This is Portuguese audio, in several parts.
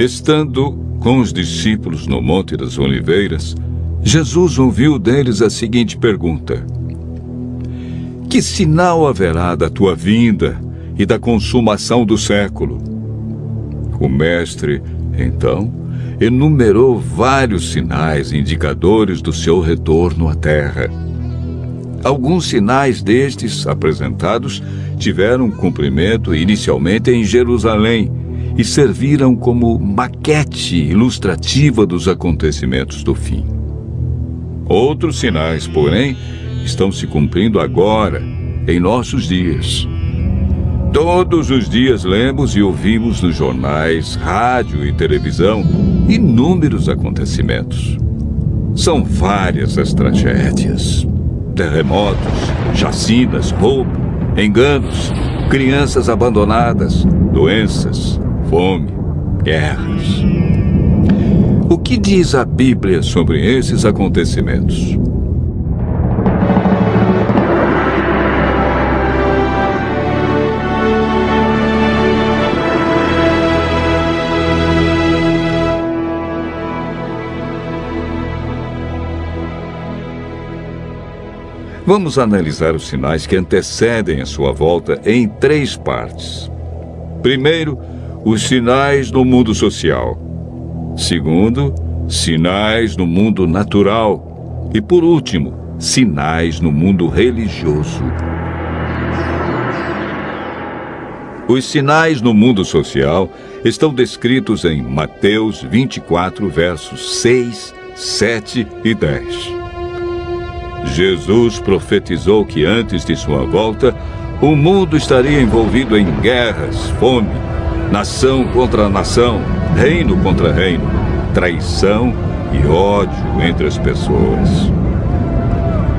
Estando com os discípulos no Monte das Oliveiras, Jesus ouviu deles a seguinte pergunta: Que sinal haverá da tua vinda e da consumação do século? O mestre, então, enumerou vários sinais indicadores do seu retorno à terra. Alguns sinais destes apresentados tiveram cumprimento inicialmente em Jerusalém e serviram como maquete ilustrativa dos acontecimentos do fim. Outros sinais, porém, estão se cumprindo agora, em nossos dias. Todos os dias lemos e ouvimos nos jornais, rádio e televisão inúmeros acontecimentos. São várias as tragédias: terremotos, chacinas, roubo, enganos, crianças abandonadas, doenças, fome, guerras. O que diz a Bíblia sobre esses acontecimentos? Vamos analisar os sinais que antecedem a sua volta em 3 partes. Primeiro, os sinais no mundo social. Segundo, sinais no mundo natural. E, por último, sinais no mundo religioso. Os sinais no mundo social estão descritos em Mateus 24, versos 6, 7 e 10. Jesus profetizou que antes de sua volta, o mundo estaria envolvido em guerras, fome, nação contra nação, reino contra reino, traição e ódio entre as pessoas.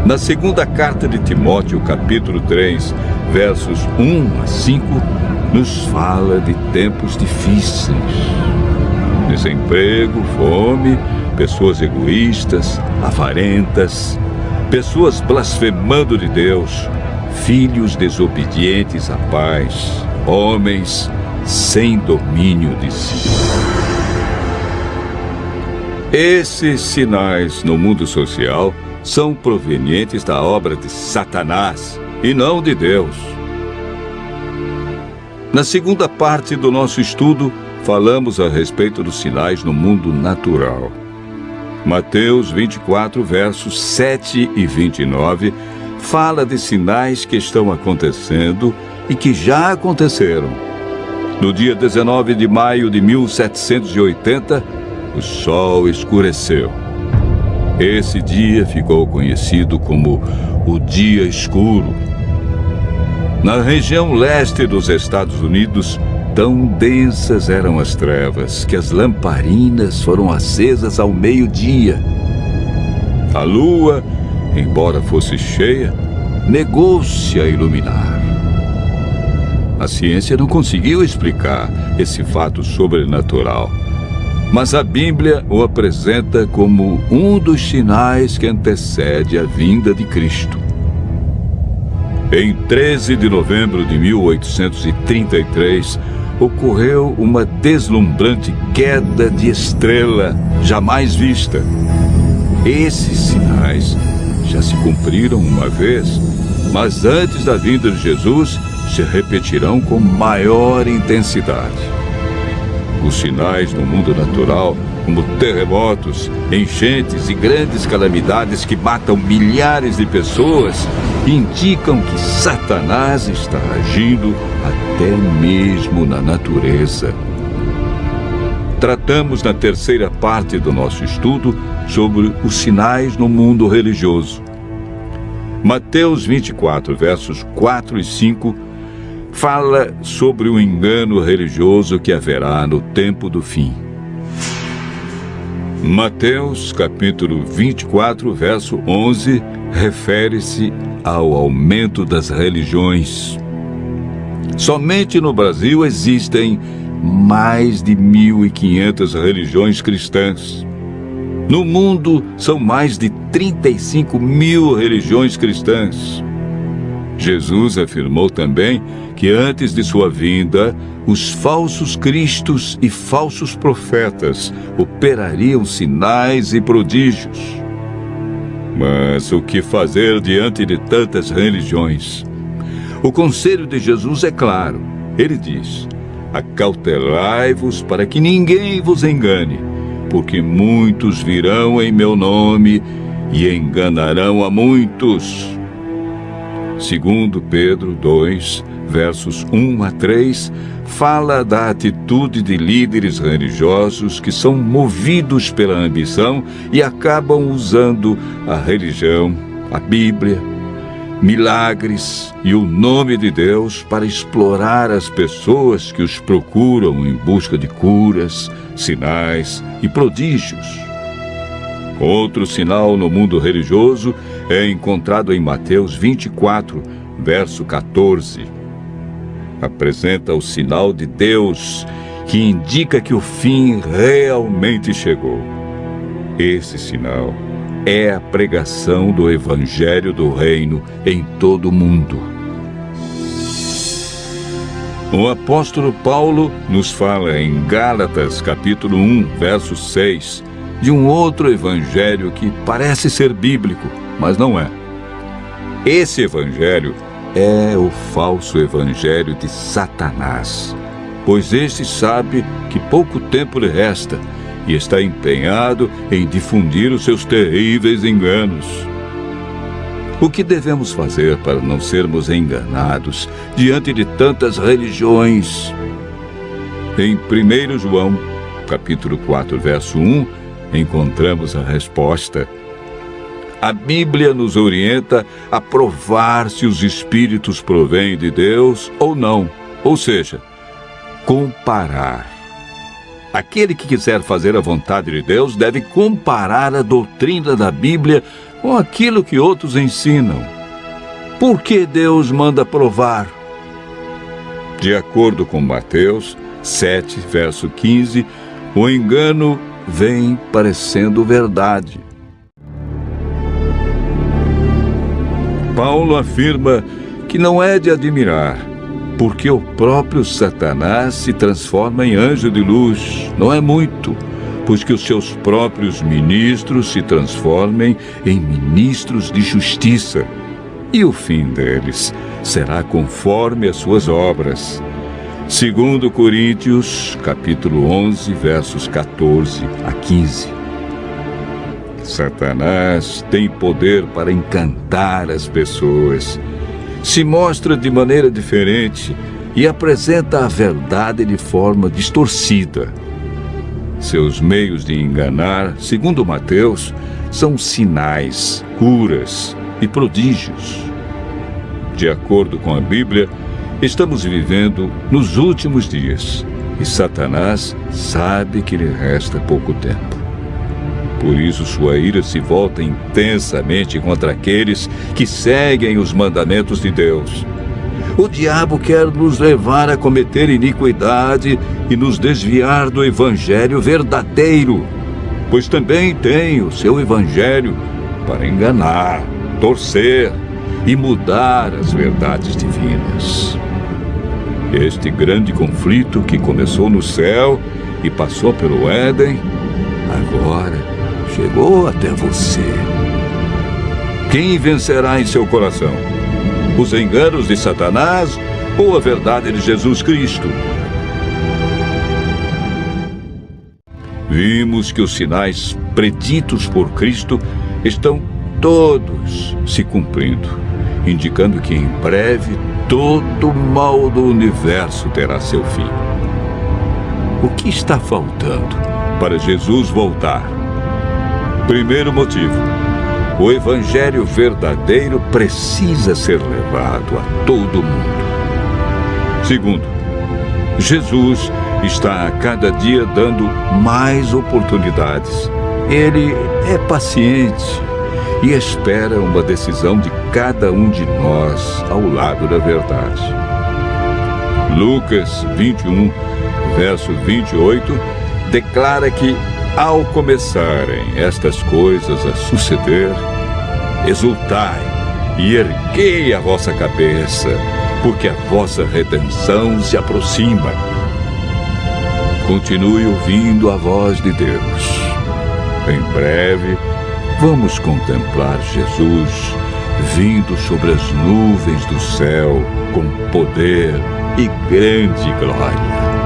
Na segunda carta de Timóteo, capítulo 3, versos 1 a 5, nos fala de tempos difíceis. Desemprego, fome, pessoas egoístas, avarentas, pessoas blasfemando de Deus, filhos desobedientes à paz, homens sem domínio de si. Esses sinais no mundo social são provenientes da obra de Satanás e não de Deus. Na segunda parte do nosso estudo, falamos a respeito dos sinais no mundo natural. Mateus 24, versos 7 e 29, fala de sinais que estão acontecendo e que já aconteceram. No dia 19 de maio de 1780, o sol escureceu. Esse dia ficou conhecido como o Dia Escuro. Na região leste dos Estados Unidos, tão densas eram as trevas que as lamparinas foram acesas ao meio-dia. A lua, embora fosse cheia, negou-se a iluminar. A ciência não conseguiu explicar esse fato sobrenatural, mas a Bíblia o apresenta como um dos sinais que antecede a vinda de Cristo. Em 13 de novembro de 1833, ocorreu uma deslumbrante queda de estrela jamais vista. Esses sinais já se cumpriram uma vez, mas antes da vinda de Jesus se repetirão com maior intensidade. Os sinais no mundo natural, como terremotos, enchentes e grandes calamidades que matam milhares de pessoas, indicam que Satanás está agindo até mesmo na natureza. Tratamos na terceira parte do nosso estudo sobre os sinais no mundo religioso. Mateus 24, versos 4 e 5, fala sobre o engano religioso que haverá no tempo do fim. Mateus, capítulo 24, verso 11, refere-se ao aumento das religiões. Somente no Brasil existem mais de 1.500 religiões cristãs. No mundo, são mais de 35 mil religiões cristãs. Jesus afirmou também que antes de sua vinda, os falsos cristos e falsos profetas operariam sinais e prodígios. Mas o que fazer diante de tantas religiões? O conselho de Jesus é claro. Ele diz: acautelai-vos para que ninguém vos engane, porque muitos virão em meu nome e enganarão a muitos. Segundo Pedro 2, versos 1 a 3, fala da atitude de líderes religiosos que são movidos pela ambição e acabam usando a religião, a Bíblia, milagres e o nome de Deus para explorar as pessoas que os procuram em busca de curas, sinais e prodígios. Outro sinal no mundo religioso é encontrado em Mateus 24, verso 14. Apresenta o sinal de Deus, que indica que o fim realmente chegou. Esse sinal é a pregação do Evangelho do Reino em todo o mundo. O apóstolo Paulo nos fala em Gálatas, capítulo 1, verso 6, de um outro evangelho que parece ser bíblico, mas não é. Esse evangelho é o falso evangelho de Satanás, pois este sabe que pouco tempo lhe resta e está empenhado em difundir os seus terríveis enganos. O que devemos fazer para não sermos enganados diante de tantas religiões? Em 1 João, capítulo 4, verso 1, encontramos a resposta. A Bíblia nos orienta a provar se os espíritos provêm de Deus ou não, ou seja, comparar. Aquele que quiser fazer a vontade de Deus deve comparar a doutrina da Bíblia com aquilo que outros ensinam. Por que Deus manda provar? De acordo com Mateus 7, verso 15, o engano vem parecendo verdade. Paulo afirma que não é de admirar, porque o próprio Satanás se transforma em anjo de luz. Não é muito, pois que os seus próprios ministros se transformem em ministros de justiça, e o fim deles será conforme as suas obras. Segundo Coríntios, capítulo 11, versos 14 a 15. Satanás tem poder para encantar as pessoas. Se mostra de maneira diferente e apresenta a verdade de forma distorcida. Seus meios de enganar, segundo Mateus, são sinais, curas e prodígios. De acordo com a Bíblia, estamos vivendo nos últimos dias e Satanás sabe que lhe resta pouco tempo. Por isso sua ira se volta intensamente contra aqueles que seguem os mandamentos de Deus. O diabo quer nos levar a cometer iniquidade e nos desviar do evangelho verdadeiro, pois também tem o seu evangelho para enganar, torcer e mudar as verdades divinas. Este grande conflito que começou no céu e passou pelo Éden, agora chegou até você. Quem vencerá em seu coração? Os enganos de Satanás ou a verdade de Jesus Cristo? Vimos que os sinais preditos por Cristo estão todos se cumprindo, indicando que em breve todo o mal do universo terá seu fim. O que está faltando para Jesus voltar? Primeiro motivo: o evangelho verdadeiro precisa ser levado a todo mundo. Segundo, Jesus está a cada dia dando mais oportunidades. Ele é paciente e espera uma decisão de cada um de nós ao lado da verdade. Lucas 21, verso 28, declara que, ao começarem estas coisas a suceder, exultai e erguei a vossa cabeça, porque a vossa redenção se aproxima. Continue ouvindo a voz de Deus. Em breve, vamos contemplar Jesus vindo sobre as nuvens do céu com poder e grande glória.